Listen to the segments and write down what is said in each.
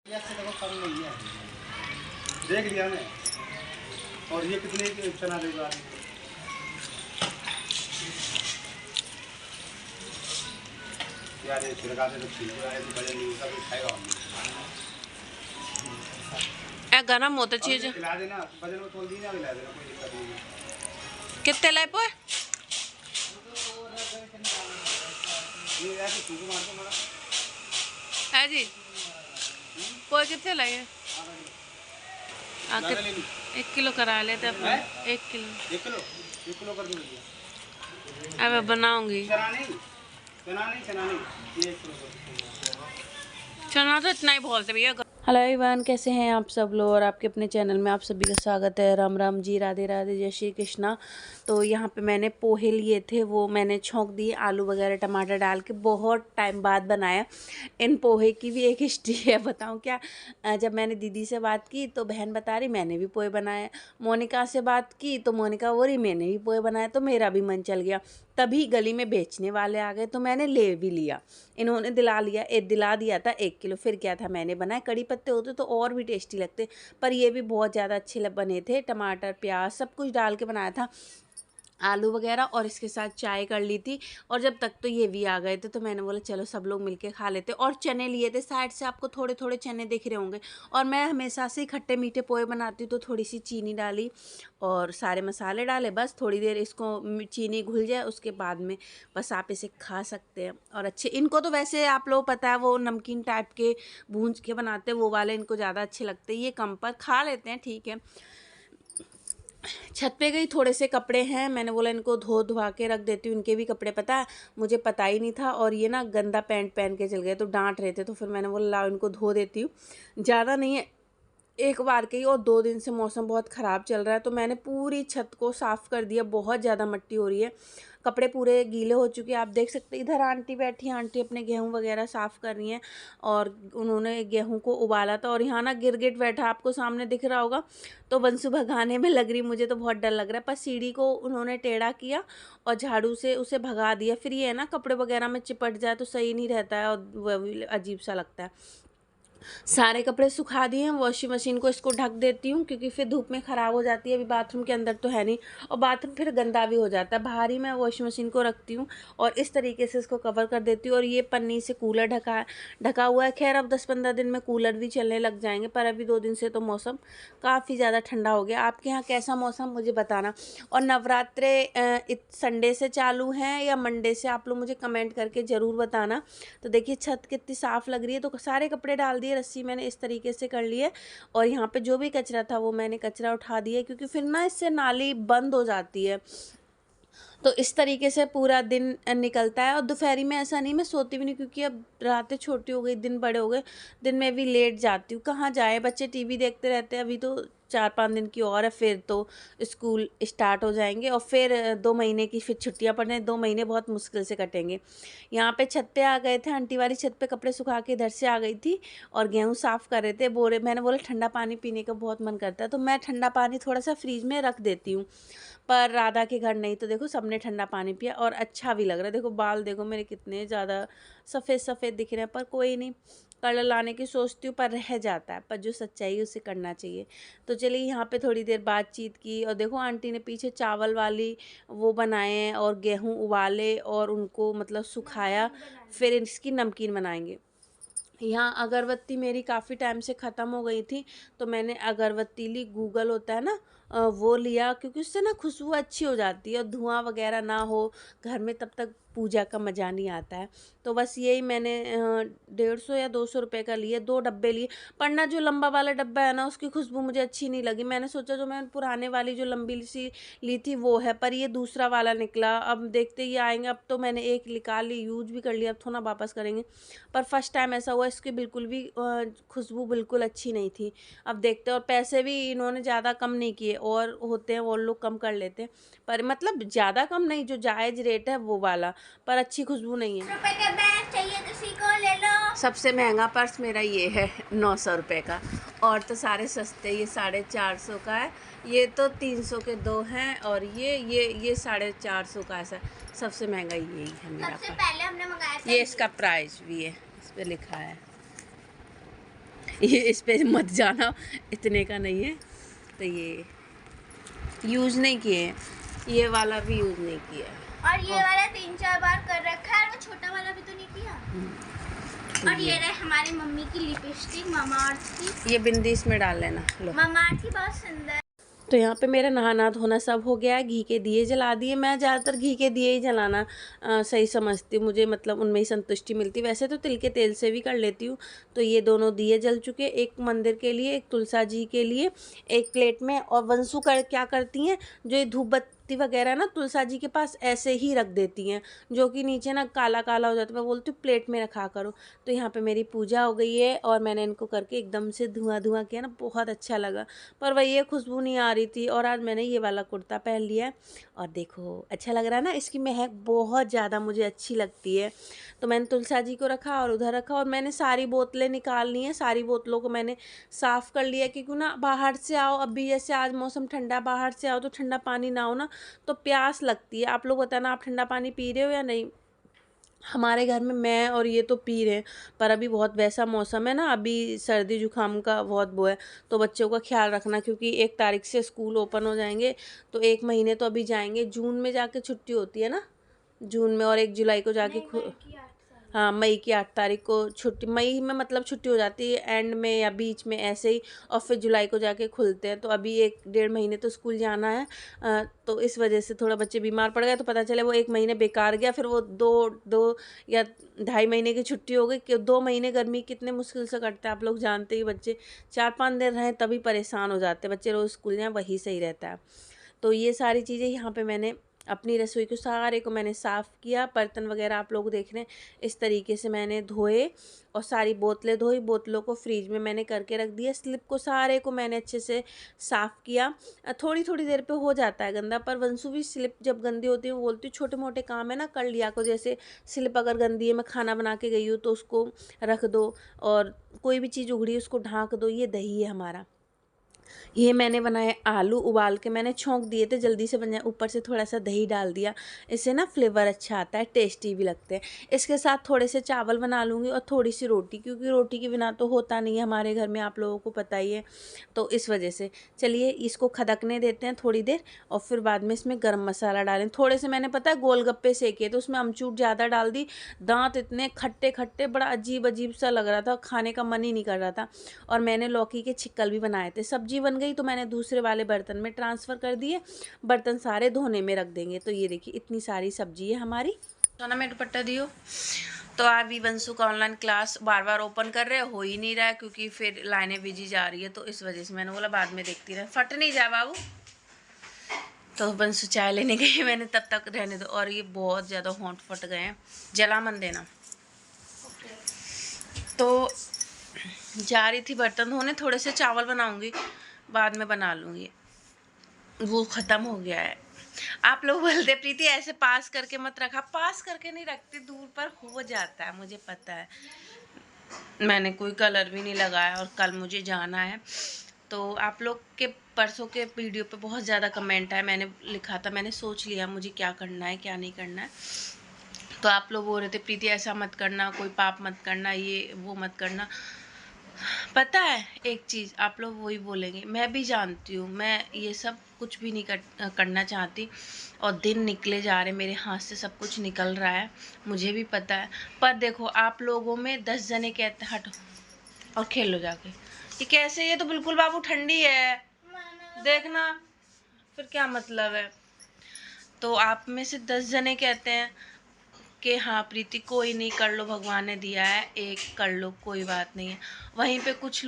देखो कम नहीं है, देख लिया मैं। और ये कितने की चना देगा यार, ये छिड़का से तो ठीक है, तो बजन नहीं उसका कुछ खाएगा ए गरम होता चीज खिला देना, बजन में तोल देना, खिला देना, कोई दिक्कत नहीं है। कितने लाए पे ये ऐसे ठीक मार दो मेरा है जी, पोए कितने लाए? 1 किलो करा लेते अपने। 1 किलो 1 किलो 1 किलो कर दो। अब बनाऊंगी। चना नहीं, ये 1 किलो चना तो इतना ही बोलते भैया। हेलो एवरीवन, कैसे हैं आप सब लोग? और आपके अपने चैनल में आप सभी का स्वागत है। राम राम जी, राधे राधे, जय श्री कृष्णा। तो यहाँ पे मैंने पोहे लिए थे, वो मैंने छौंक दिए आलू वगैरह टमाटर डाल के, बहुत टाइम बाद बनाया। इन पोहे की भी एक हिस्ट्री है, बताऊँ क्या? जब मैंने दीदी से बात की तो बहन बता रही मैंने भी पोहे बनाए। मोनिका से बात की तो मोनिका बोल रही मैंने भी पोहे बनाए, तो मेरा भी मन चल गया। तभी गली में बेचने वाले आ गए तो मैंने ले भी लिया। इन्होंने दिला दिया था 1 किलो। फिर क्या था, मैंने बनाए। कड़ी पत्ते होते तो और भी टेस्टी लगते, पर ये भी बहुत ज़्यादा अच्छे बने थे। टमाटर प्याज सब कुछ डाल के बनाया था, आलू वगैरह, और इसके साथ चाय कर ली थी। और जब तक तो ये भी आ गए थे तो मैंने बोला चलो सब लोग मिलके खा लेते। और चने लिए थे साइड से, आपको थोड़े थोड़े चने दिख रहे होंगे। और मैं हमेशा से खट्टे मीठे पोहे बनाती हूँ, तो थोड़ी सी चीनी डाली और सारे मसाले डाले। बस थोड़ी देर इसको चीनी घुल जाए, उसके बाद में बस आप इसे खा सकते हैं। और अच्छे, इनको तो वैसे आप लोग पता है वो नमकीन टाइप के भूंज के बनाते हैं, वो वाले इनको ज़्यादा अच्छे लगते हैं। ये कम पर खा लेते हैं, ठीक है। छत पे गई, थोड़े से कपड़े हैं, मैंने बोला इनको धुआ के रख देती हूँ। इनके भी कपड़े, पता है मुझे पता ही नहीं था। और ये ना गंदा पैंट पहन के चल गए तो डांट रहे थे, तो फिर मैंने बोला लाओ इनको धो देती हूँ। ज़्यादा नहीं है, एक बार के ही। और 2 दिन से मौसम बहुत ख़राब चल रहा है, तो मैंने पूरी छत को साफ़ कर दिया। बहुत ज़्यादा मिट्टी हो रही है, कपड़े पूरे गीले हो चुके हैं। आप देख सकते हैं इधर आंटी बैठी हैं, आंटी अपने गेहूं वगैरह साफ़ कर रही हैं। और उन्होंने गेहूं को उबाला था। और यहाँ ना गिरगिट बैठा, आपको सामने दिख रहा होगा, तो बंसु भगाने में लग रही। मुझे तो बहुत डर लग रहा है, पर सीढ़ी को उन्होंने टेढ़ा किया और झाड़ू से उसे भगा दिया। फिर ये है ना, कपड़े वगैरह में चिपट जाए तो सही नहीं रहता है और वह अजीब सा लगता है। सारे कपड़े सुखा दिए हैं, वॉशिंग मशीन को इसको ढक देती हूँ, क्योंकि फिर धूप में ख़राब हो जाती है। अभी बाथरूम के अंदर तो है नहीं, और बाथरूम फिर गंदा भी हो जाता है। बाहर ही मैं वॉशिंग मशीन को रखती हूँ और इस तरीके से इसको कवर कर देती हूँ। और ये पन्नी से कूलर ढका हुआ है। खैर अब 10-15 दिन में कूलर भी चलने लग जाएंगे, पर अभी 2 दिन से तो मौसम काफ़ी ज़्यादा ठंडा हो गया। आपके यहाँ कैसा मौसम, मुझे बताना। और नवरात्रे संडे से चालू हैं या मंडे से, आप लोग मुझे कमेंट करके ज़रूर बताना। तो देखिए छत कितनी साफ़ लग रही है। तो सारे कपड़े डाल दिए, रस्सी मैंने इस तरीके से कर ली है। और यहाँ पे जो भी कचरा था वो मैंने कचरा उठा दिया, क्योंकि फिर ना इससे नाली बंद हो जाती है। तो इस तरीके से पूरा दिन निकलता है। और दोपहरी में ऐसा नहीं, मैं सोती भी नहीं, क्योंकि अब रातें छोटी हो गई, दिन बड़े हो गए, दिन में भी लेट जाती हूँ। कहाँ जाए, बच्चे टीवी देखते रहते हैं। अभी तो 4-5 दिन की और है, फिर तो स्कूल स्टार्ट हो जाएंगे। और फिर 2 महीने की फिर छुट्टियाँ पड़ने। 2 महीने बहुत मुश्किल से कटेंगे। यहाँ पे छत पे आ गए थे, आंटी वाली छत पे कपड़े सुखा के इधर से आ गई थी और गेहूँ साफ़ कर रहे थे। मैंने बोला ठंडा पानी पीने का बहुत मन करता है, तो मैं ठंडा पानी थोड़ा सा फ्रीज में रख देती हूँ। पर राधा के घर नहीं, तो देखो सबने ठंडा पानी पिया और अच्छा भी लग रहा है। देखो बाल देखो मेरे कितने ज़्यादा सफ़ेद सफ़ेद दिख रहे हैं, पर कोई नहीं, कलर लाने की सोचती हूँ पर रह जाता है। पर जो सच्चाई है उसे करना चाहिए। तो चलिए यहाँ पे थोड़ी देर बातचीत की। और देखो आंटी ने पीछे चावल वाली वो बनाए हैं और गेहूँ उबाले और उनको मतलब सुखाया, फिर इसकी नमकीन बनाएंगे। यहाँ अगरबत्ती मेरी काफ़ी टाइम से ख़त्म हो गई थी, तो मैंने अगरबत्ती ली। गूगल होता है ना, वो लिया, क्योंकि उससे ना खुशबू अच्छी हो जाती है और धुआं वगैरह ना हो घर में, तब तक पूजा का मज़ा नहीं आता है। तो बस यही मैंने 150 या 200 रुपये का लिए, 2 डब्बे लिए। पर ना जो लंबा वाला डब्बा है ना, उसकी खुशबू मुझे अच्छी नहीं लगी। मैंने सोचा जो मैं पुराने वाली जो लंबी सी ली थी वो है, पर ये दूसरा वाला निकला। अब देखते ही आएंगे। अब तो मैंने एक निकाल ली, यूज भी कर लिया, अब थोड़ा वापस करेंगे। पर फर्स्ट टाइम ऐसा हुआ, इसकी बिल्कुल भी खुशबू बिल्कुल अच्छी नहीं थी। अब देखते हैं। और पैसे भी इन्होंने ज़्यादा कम नहीं किए, और होते हैं और लोग कम कर लेते हैं, पर मतलब ज़्यादा कम नहीं, जो जायज़ रेट है वो वाला, पर अच्छी खुशबू नहीं है। रुपए का बैग चाहिए किसी को ले लो। सबसे महंगा पर्स मेरा ये है 900 रुपये का, और तो सारे सस्ते। ये 450 का है, ये तो 300 के 2 हैं, और ये 450 का। ऐसा सबसे महंगा यही है मेरा पर्स। सबसे पहले हमने मंगाया था ये, इसका प्राइस भी है इस पे लिखा है। ये इस पे मत जाना, इतने का नहीं है। तो ये यूज़ नहीं किए हैं, ये वाला भी यूज़ नहीं किया है। और ये वाला 3-4 बार कर रखा है, वो छोटा वाला भी तो नहीं किया। और ये रहे हमारी मम्मी की लिपस्टिक ममाअर्थ की। ये बिंदी इसमें डाल लेना। लो, ममाअर्थ की बहुत सुंदर। तो यहाँ पे मेरा नहाना धोना सब हो गया है। घी के दिए जला दिए। मैं ज़्यादातर घी के दिए ही जलाना सही समझती हूँ, मुझे मतलब उनमें ही संतुष्टि मिलती। वैसे तो तिल के तेल से भी कर लेती हूँ। तो ये दोनों दिए जल चुके, एक मंदिर के लिए, एक तुलसा जी के लिए, एक प्लेट में। और वंशु क्या करती हैं, जो ये धूप बत्ती वगैरह ना तुलसा जी के पास ऐसे ही रख देती हैं, जो कि नीचे ना काला काला हो जाता है। मैं बोलती हूँ प्लेट में रखा करो। तो यहाँ पे मेरी पूजा हो गई है और मैंने इनको करके एकदम से धुआं धुआं किया ना, बहुत अच्छा लगा। पर वही ये खुशबू नहीं आ रही थी। और आज मैंने ये वाला कुर्ता पहन लिया है और देखो अच्छा लग रहा है ना, इसकी महक बहुत ज़्यादा मुझे अच्छी लगती है। तो मैंने तुलसा जी को रखा और उधर रखा, और मैंने सारी बोतलें निकाल ली हैं। सारी बोतलों को मैंने साफ़ कर लिया, क्योंकि ना बाहर से आओ, अभी जैसे आज मौसम ठंडा, बाहर से आओ तो ठंडा पानी ना हो ना तो प्यास लगती है। आप लोग बताना, आप ठंडा पानी पी रहे हो या नहीं। हमारे घर में मैं और ये तो पी रहे हैं, पर अभी बहुत वैसा मौसम है ना, अभी सर्दी जुकाम का बहुत वो है। तो बच्चों का ख्याल रखना, क्योंकि 1 तारीख से स्कूल ओपन हो जाएंगे, तो 1 महीने तो अभी जाएंगे। जून में जाके छुट्टी होती है ना, जून में, और 1 जुलाई को जाके हाँ, मई की 8 तारीख को छुट्टी, मई में मतलब छुट्टी हो जाती है एंड में या बीच में ऐसे ही, और फिर जुलाई को जाके खुलते हैं। तो अभी 1-1.5 महीने तो स्कूल जाना है। तो इस वजह से थोड़ा बच्चे बीमार पड़ गए, तो पता चले वो 1 महीने बेकार गया, फिर वो 2 या 2.5 महीने की छुट्टी हो गई। कि 2 महीने गर्मी कितने मुश्किल से कटते हैं, आप लोग जानते ही। बच्चे 4-5 दिन रहें तभी परेशान हो जाते हैं। बच्चे रोज़ स्कूल जाएँ वही सही रहता है। तो ये सारी चीज़ें यहाँ पे मैंने अपनी रसोई को सारे को मैंने साफ़ किया। बर्तन वगैरह आप लोग देख रहे हैं, इस तरीके से मैंने धोए और सारी बोतलें धोई। बोतलों को फ्रीज में मैंने करके रख दिया। स्लिप को सारे को मैंने अच्छे से साफ़ किया। थोड़ी थोड़ी देर पे हो जाता है गंदा, पर वंशु भी स्लिप जब गंदी होती है वो बोलती है छोटे मोटे काम है ना कर लिया को। जैसे स्लिप अगर गंदी है, मैं खाना बना के गई हूँ तो उसको रख दो, और कोई भी चीज़ उगड़ी उसको ढाँक दो। ये दही है हमारा। ये मैंने बनाए आलू, उबाल के मैंने छोंक दिए थे जल्दी से बन जाए, ऊपर से थोड़ा सा दही डाल दिया। इससे ना फ्लेवर अच्छा आता है, टेस्टी भी लगते हैं। इसके साथ थोड़े से चावल बना लूँगी और थोड़ी सी रोटी, क्योंकि रोटी के बिना तो होता नहीं है हमारे घर में, आप लोगों को पता ही है। तो इस वजह से चलिए इसको खदकने देते हैं थोड़ी देर, और फिर बाद में इसमें गर्म मसाला डालें। थोड़े से मैंने पता है गोलगप्पे सेके तो उसमें अमचूर ज़्यादा डाल दी। दांत इतने खट्टे खट्टे, बड़ा अजीब अजीब सा लग रहा था, खाने का मन ही नहीं कर रहा था। और मैंने लौकी के छिक्कल भी बनाए थे। सब्जी बन गई तो मैंने दूसरे वाले बर्तन में ट्रांसफ़र कर दिए। बर्तन सारे धोने में रख देंगे। तो ये देखिए इतनी सारी सब्जी है हमारी। सोना में दुपट्टा दियो। तो अभी वंशु का ऑनलाइन क्लास बार बार ओपन कर रहे हो ही नहीं रहा है, क्योंकि फिर लाइनें बिजी जा रही है। तो इस वजह से मैंने बोला बाद में देखती रहे, फट नहीं जाए बाबू। तो वंशु चाय लेने गई, मैंने तब तक रहने दो। और ये बहुत ज़्यादा होंठ फट गए हैं, जला मन देना। तो जा रही थी बर्तन धोने, थोड़े से चावल बनाऊंगी, बाद में बना लूँगी। वो ख़त्म हो गया है। आप लोग बोलते प्रीति ऐसे पास करके मत रखा। पास करके नहीं रखती, दूर पर हो जाता है, मुझे पता है। मैंने कोई कलर भी नहीं लगाया और कल मुझे जाना है। तो आप लोग के परसों के वीडियो पे बहुत ज़्यादा कमेंट आए। मैंने लिखा था, मैंने सोच लिया मुझे क्या करना है क्या नहीं करना है। तो आप लोग बोल रहे थे प्रीति ऐसा मत करना, कोई पाप मत करना, ये वो मत करना। पता है एक चीज़, आप लोग वही बोलेंगे, मैं भी जानती हूँ, मैं ये सब कुछ भी नहीं करना चाहती। और दिन निकले जा रहे, मेरे हाथ से सब कुछ निकल रहा है, मुझे भी पता है। पर देखो आप लोगों में 10 जने कहते हैं हटो और खेल लो जाके। ये कैसे, ये तो बिल्कुल बाबू ठंडी है, देखना फिर क्या मतलब है। तो आप में से 10 जने कहते हैं कि हाँ प्रीति कोई नहीं, कर लो, भगवान ने दिया है एक, कर लो, कोई बात नहीं है। वहीं पे कुछ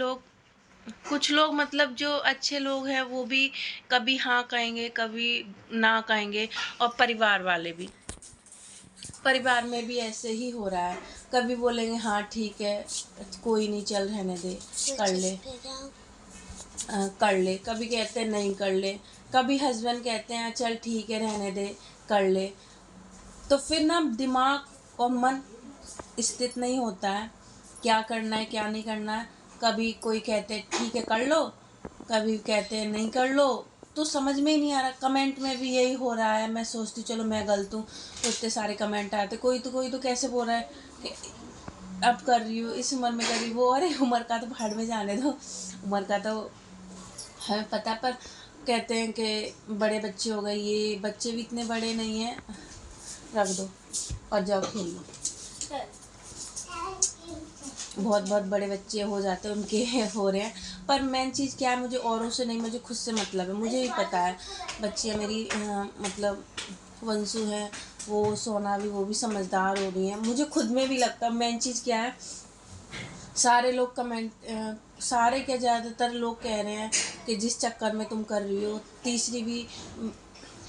लोग मतलब जो अच्छे लोग हैं वो भी कभी हाँ कहेंगे कभी ना कहेंगे। और परिवार वाले भी, परिवार में भी ऐसे ही हो रहा है, कभी बोलेंगे हाँ ठीक है कोई नहीं चल रहने दे, कर ले, कभी कहते हैं नहीं कर ले, कभी हस्बैंड कहते हैं चल ठीक है रहने दे कर ले। तो फिर ना दिमाग और मन स्थित नहीं होता है, क्या करना है क्या नहीं करना है। कभी कोई कहते हैं ठीक है कर लो, कभी कहते हैं नहीं कर लो। तो समझ में ही नहीं आ रहा। कमेंट में भी यही हो रहा है। मैं सोचती चलो मैं गलत हूँ, तो इतने सारे कमेंट आते। कोई तो कैसे बोल रहा है कि अब कर रही हूँ, इस उम्र में कर रही हूँ वो, अरे उम्र का तो भाड़ में जाने दो, उम्र का तो हमें पता। पर कहते हैं कि बड़े बच्चे हो गए, ये बच्चे भी इतने बड़े नहीं हैं, रख दो और जाओ खेल लो। बहुत बहुत बड़े बच्चे हो जाते हैं उनके हो रहे हैं। पर मेन चीज़ क्या है, मुझे औरों से नहीं, मुझे खुद से मतलब है। मुझे भी पता है बच्चियाँ मेरी मतलब वंशु है, वो सोना भी, वो भी समझदार हो रही हैं, मुझे खुद में भी लगता है। मेन चीज़ क्या है, सारे लोग सारे क्या ज़्यादातर लोग कह रहे हैं कि जिस चक्कर में तुम कर रही हो, तीसरी भी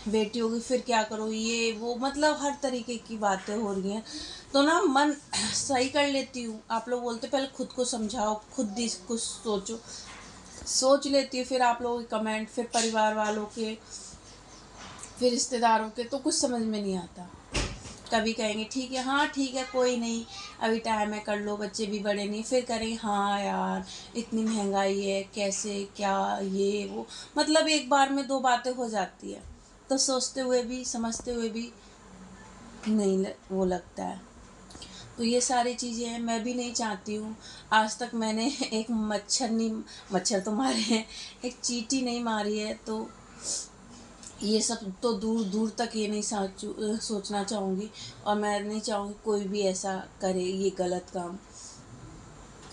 बेटी होगी फिर क्या करो, ये वो, मतलब हर तरीके की बातें हो रही हैं। तो ना मन सही कर लेती हूँ। आप लोग बोलते पहले खुद को समझाओ, खुद ही कुछ सोच लेती हूँ, फिर आप लोगों के कमेंट, फिर परिवार वालों के, फिर रिश्तेदारों के, तो कुछ समझ में नहीं आता। कभी कहेंगे ठीक है, हाँ ठीक है, कोई नहीं, अभी टाइम है, कर लो, बच्चे भी बड़े नहीं। फिर करेंगे हाँ यार इतनी महंगाई है, कैसे क्या, ये वो, मतलब एक बार में 2 बातें हो जाती है। तो सोचते हुए भी, समझते हुए भी नहीं वो लगता है। तो ये सारी चीज़ें हैं, मैं भी नहीं चाहती हूँ। आज तक मैंने एक मच्छर तो मारे हैं, एक चींटी नहीं मारी है। तो ये सब तो दूर दूर तक ये नहीं सोचना चाहूँगी, और मैं नहीं चाहूँगी कोई भी ऐसा करे ये गलत काम।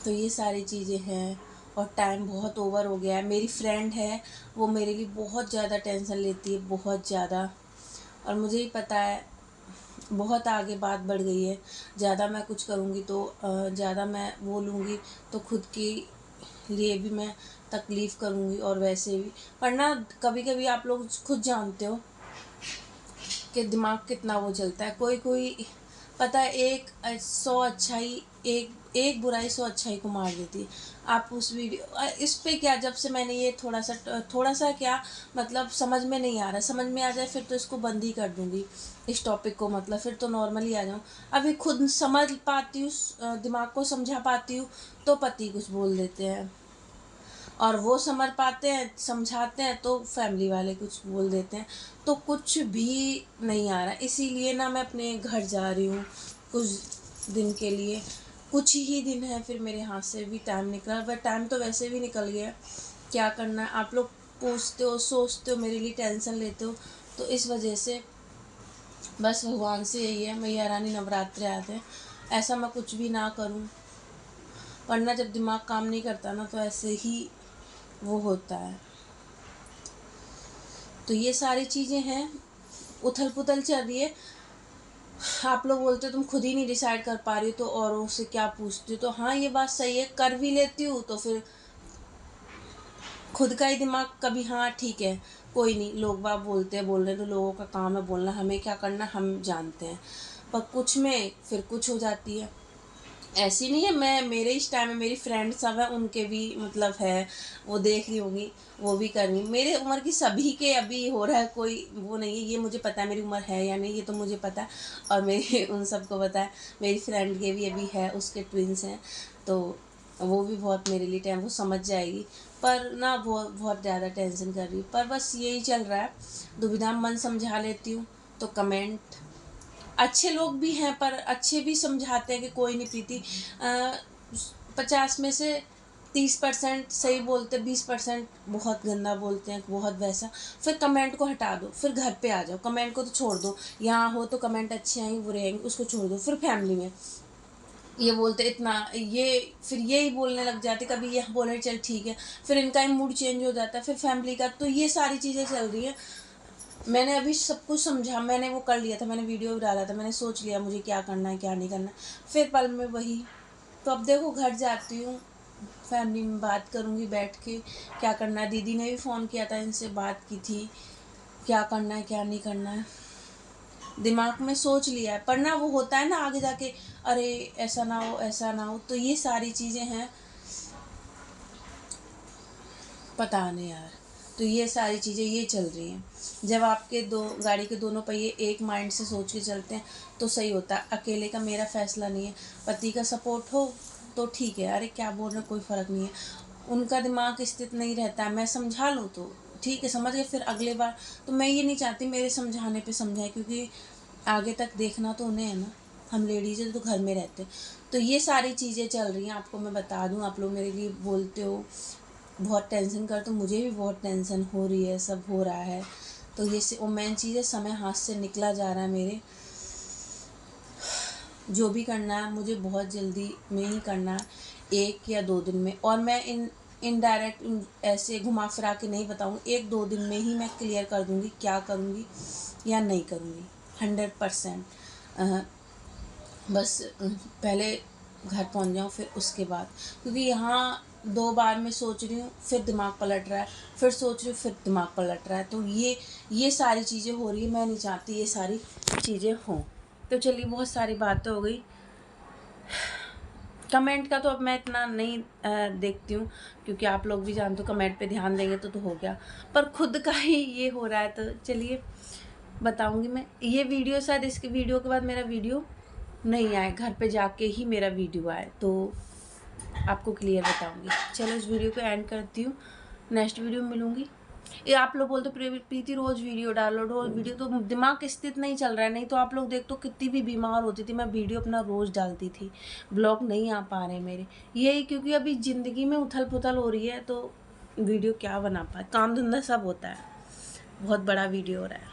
तो ये सारी चीज़ें हैं, और टाइम बहुत ओवर हो गया है। मेरी फ्रेंड है, वो मेरे लिए बहुत ज़्यादा टेंशन लेती है, बहुत ज़्यादा, और मुझे ही पता है बहुत आगे बात बढ़ गई है। ज़्यादा मैं कुछ करूँगी तो ज़्यादा मैं बोलूँगी तो खुद के लिए भी मैं तकलीफ़ करूँगी, और वैसे भी। पर ना कभी कभी आप लोग खुद जानते हो कि दिमाग कितना वो चलता है। कोई कोई पता है, एक 100 अच्छाई, एक बुराई 100 अच्छाई को मार देती है। आप उस वीडियो इस पे क्या, जब से मैंने ये थोड़ा सा क्या, मतलब समझ में नहीं आ रहा, समझ में आ जाए फिर तो इसको बंद ही कर दूँगी इस टॉपिक को, मतलब फिर तो नॉर्मली आ जाऊँ। अभी खुद समझ पाती हूँ, दिमाग को समझा पाती हूँ, तो पति कुछ बोल देते हैं, और वो समझ पाते हैं, समझाते हैं, तो फैमिली वाले कुछ बोल देते हैं। तो कुछ भी नहीं आ रहा, इसीलिए ना मैं अपने घर जा रही हूँ कुछ दिन के लिए। कुछ ही दिन है, फिर मेरे हाथ से भी टाइम निकला, बट टाइम तो वैसे भी निकल गया। क्या करना है, आप लोग पूछते हो, सोचते हो, मेरे लिए टेंशन लेते हो, तो इस वजह से बस भगवान से यही है, मैया रानी नवरात्रे आते हैं, ऐसा मैं कुछ भी ना करूँ, वरना जब दिमाग काम नहीं करता ना तो ऐसे ही वो होता है। तो ये सारी चीज़ें हैं, उथल पुथल चल रही है। आप लोग बोलते हो तुम खुद ही नहीं डिसाइड कर पा रही हो तो औरों से क्या पूछती हो, तो हाँ ये बात सही है, कर भी लेती हूँ तो फिर खुद का ही दिमाग कभी, हाँ ठीक है कोई नहीं, लोग बाग बोलते हैं, बोल रहे तो लोगों का काम है बोलना, हमें क्या करना हम जानते हैं। पर कुछ में फिर कुछ हो जाती है। ऐसी नहीं है, मैं मेरे इस टाइम में मेरी फ्रेंड सब है, उनके भी मतलब है, वो देख रही होगी, वो भी कर रही। मेरे उम्र की सभी के अभी हो रहा है, कोई वो नहीं है, ये मुझे पता है मेरी उम्र है या नहीं, ये तो मुझे पता है, और मेरी उन सबको पता है। मेरी फ्रेंड के भी अभी है, उसके ट्विंस हैं, तो वो भी बहुत मेरे लिए टाइम, वो समझ जाएगी। पर ना वो बहुत ज़्यादा टेंशन कर रही, पर बस यही चल रहा है, दुविधा मन समझा लेती हूँ। तो कमेंट अच्छे लोग भी हैं, पर अच्छे भी समझाते हैं कि कोई नहीं प्रीति, 50 में से 30% सही बोलते, 20% बहुत गंदा बोलते हैं, बहुत वैसा। फिर कमेंट को हटा दो, फिर घर पे आ जाओ, कमेंट को तो छोड़ दो। यहाँ हो तो कमेंट अच्छे आएंगे, बुरे आएंगे, उसको छोड़ दो। फिर फैमिली में ये बोलते इतना, ये फिर यही बोलने लग जाते, कभी यह बोले चल ठीक है, फिर इनका ही मूड चेंज हो जाता है, फिर फैमिली का। तो ये सारी चीज़ें चल रही हैं। मैंने अभी सब कुछ समझा, मैंने वो कर लिया था, मैंने वीडियो भी डाला था, मैंने सोच लिया मुझे क्या करना है क्या नहीं करना है, फिर पल में वही। तो अब देखो घर जाती हूँ, फैमिली में बात करूँगी बैठ के, क्या करना है। दीदी ने भी फ़ोन किया था, इनसे बात की थी, क्या करना है क्या नहीं करना है, दिमाग में सोच लिया है। पर ना वो होता है ना आगे जाके, अरे ऐसा ना हो ऐसा ना हो। तो ये सारी चीज़ें हैं, पता नहीं यार। तो ये सारी चीज़ें ये चल रही हैं। जब आपके गाड़ी के दोनों पहिए एक माइंड से सोच के चलते हैं तो सही होता है। अकेले का मेरा फैसला नहीं है, पति का सपोर्ट हो तो ठीक है, अरे क्या बोल रहे, कोई फ़र्क नहीं है। उनका दिमाग स्थित नहीं रहता है, मैं समझा लूँ तो ठीक है, समझ गए, फिर अगले बार तो मैं ये नहीं चाहती मेरे समझाने पे समझाए, क्योंकि आगे तक देखना तो उन्हें है ना। हम लेडीज़ हैं तो घर में रहते हैं। तो ये सारी चीज़ें चल रही हैं, आपको मैं बता दूं। आप लोग मेरे लिए बोलते हो बहुत टेंशन कर, तो मुझे भी बहुत टेंशन हो रही है, सब हो रहा है। तो ये वो मेन चीज़ है, समय हाथ से निकला जा रहा है मेरे। जो भी करना है मुझे बहुत जल्दी में ही करना है, 1 या 2 दिन में। और मैं इनडायरेक्ट ऐसे घुमा फिरा के नहीं बताऊँगी, 1-2 दिन में ही मैं क्लियर कर दूँगी क्या करूँगी या नहीं करूँगी 100%। बस पहले घर पहुंच जाऊँ, फिर उसके बाद, क्योंकि यहाँ 2 बार मैं सोच रही हूँ, फिर दिमाग पलट रहा है, फिर सोच रही हूँ, फिर दिमाग पलट रहा है। तो ये सारी चीज़ें हो रही है, मैं नहीं चाहती ये सारी चीज़ें हों। तो चलिए, बहुत सारी बातें हो गई। कमेंट का तो अब मैं इतना नहीं देखती हूँ, क्योंकि आप लोग भी जानते हो कमेंट पे ध्यान देंगे तो हो गया, पर खुद का ही ये हो रहा है। तो चलिए बताऊँगी मैं ये वीडियो, शायद इसके वीडियो के बाद मेरा वीडियो नहीं आए, घर पे जाके ही मेरा वीडियो आए, तो आपको क्लियर बताऊंगी। चलो इस वीडियो को एंड करती हूँ, नेक्स्ट वीडियो में मिलूँगी। ये आप लोग बोलते प्रीति रोज़ वीडियो डालो, रोज़ वीडियो, तो दिमाग स्थित नहीं चल रहा है। नहीं तो आप लोग देखते हो कितनी भी बीमार होती थी, मैं वीडियो अपना रोज़ डालती थी, ब्लॉग नहीं आ पा रहे मेरे, यही क्योंकि अभी ज़िंदगी में उथल पुथल हो रही है, तो वीडियो क्या बना पाए, काम धंधा सब होता है, बहुत बड़ा वीडियो हो रहा है।